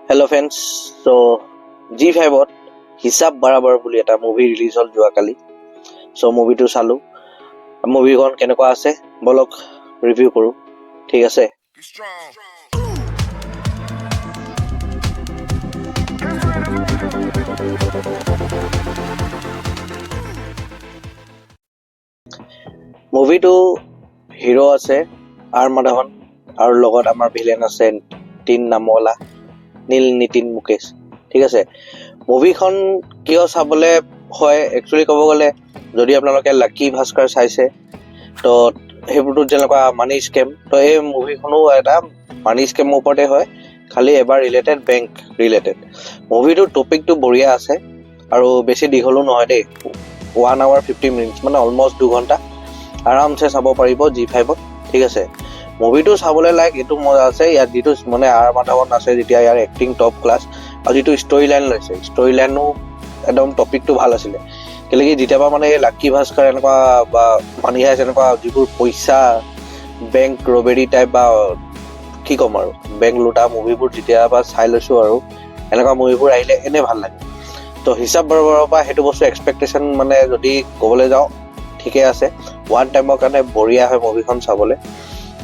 Hello' friends, চ' G5ত হিচাপ বাৰাবাৰ বুলি এটা মুভি ৰিলিজ হ'ল যোৱাকালি। চ' মুভিটো চালোঁ। মুভিখন কেনেকুৱা আছে বলক ৰিভিউ কৰোঁ, ঠিক আছে? মুভিটো হিৰো আছে আৰ মাধৱন আৰু লগত আমাৰ ভিলেন আছে নীতিন নামৱালা, নীতিন মুকেশ, ঠিক আছে। মুভিখন কিয় চাবলৈ হয় একচুৱেলি ক'ব গ'লে, যদি আপোনালোকে লাকি ভাস্কৰ চাইছে তো সেইবোৰতো যেনেকুৱা মানি স্কেম, তো এই মুভিখনো এটা মানি স্কেমৰ ওপৰতে হয়, খালি এবাৰ ৰিলেটেড বেংক ৰিলেটেড। মুভিটোৰ টপিকটো বঢ়িয়া আছে আৰু বেছি দীঘলো নহয় দেই, 1 hour 50 minutes, মানে অলমষ্ট 2 ঘণ্টা আৰামছে চাব পাৰিব G5ত, ঠিক আছে। মুভিটো চাবলৈ লাইক এইটো মজা আছে, ইয়াত যিটো মানে আৰ মাধৱন আছে, যেতিয়া ইয়াৰ এক্টিং টপ ক্লাছ, আৰু যিটো ষ্টৰি লাইন লৈছে, ষ্টৰি লাইনো একদম টপিকটো ভাল আছিলে। কেলৈ কি যেতিয়াবা মানে এই লাকি ভাস্কৰ এনেকুৱা বা মানি হাইষ্ট এনেকুৱা যিবোৰ পইচা বেংক ৰবেৰী টাইপ বা কি ক'ম আৰু বেংক লুটা মুভিবোৰ যেতিয়াবা চাই লৈছোঁ, আৰু এনেকুৱা মুভিবোৰ আহিলে এনেই ভাল লাগে। তো হিচাপ বাৰবাৰৰ পৰা সেইটো বস্তু এক্সপেক্টেশ্যন মানে যদি ক'বলৈ যাওঁ ঠিকে আছে, ওৱান টাইমৰ কাৰণে বঢ়িয়া হয় মুভিখন চাবলৈ।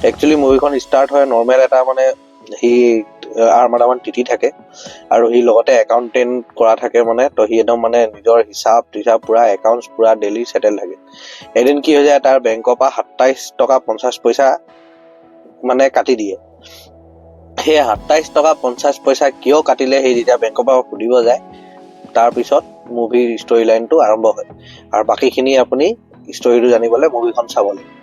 একচুৱেলি মুভিখন ষ্টাৰ্ট হয় নৰ্মেল এটা মানে সি আৰ মাধৱন তিতি থাকে আৰু সি লগতে একাউণ্টেণ্ট কৰা থাকে, মানে তো সি একদম মানে নিজৰ হিচাপ পুৰা একাউণ্টছ পুৰা ডেইলি ছেটেল থাকে। এদিন কি হৈ যায়, তাৰ বেংকৰ পৰা 27 টকা 50 পইচা মানে কাটি দিয়ে। সেই 27 টকা 50 পইচা কিয় কাটিলে সেই যেতিয়া বেংকৰ পৰা সুধিব যায়, তাৰপিছত মুভিৰ ষ্টৰি লাইনটো আৰম্ভ হয়, আৰু বাকীখিনি আপুনি ষ্টৰিটো জানিবলৈ মুভিখন চাব লাগে।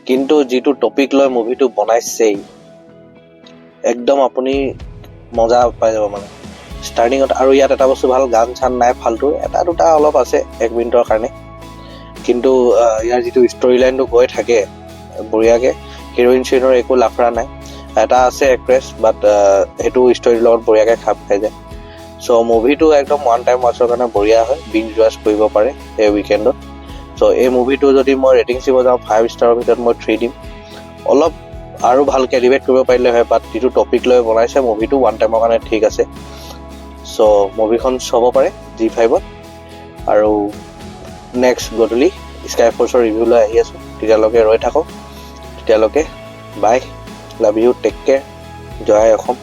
কিন্তু যিটো টপিক লৈ মুভিটো বনাইছেই একদম আপুনি মজা পাই যাব মানে ষ্টাৰ্টিঙত। আৰু ইয়াত এটা বস্তু ভাল, গান চান নাই ফাল্টু, এটা দুটা অলপ আছে 1 মিনিটৰ কাৰণে, কিন্তু ইয়াৰ যিটো ষ্টৰি লাইনটো গৈ থাকে বঢ়িয়াকৈ, হিৰইন চিৰইনৰ একো লাফৰা নাই। এটা আছে এক্ট্ৰেছ, বাট সেইটো ষ্টৰিৰ লগত বঢ়িয়াকৈ খাপ খাই যায়। চ' মুভিটো একদম ওৱান টাইম ৱাচৰ কাৰণে বঢ়িয়া হয়, বিঞ্জ ৱাচ কৰিব পাৰে এই উইকেণ্ডত। চ' এই মুভিটো যদি মই ৰেটিং দিব যাওঁ 5 ষ্টাৰৰ ভিতৰত মই 3 দিম। অলপ আৰু ভালকৈ এলিভেট কৰিব পাৰিলে হয়, বাট যিটো টপিক লৈ বনাইছে মুভিটো ওৱান টাইমৰ কাৰণে ঠিক আছে। চ' মুভিখন চাব পাৰে G5ত। আৰু নেক্সট গধূলি স্কাই ফ'ৰ্চৰ ৰিভিউ লৈ আহি আছোঁ, তেতিয়ালৈকে ৰৈ থাকক। তেতিয়ালৈকে bye, love you, take care, জয় অসম।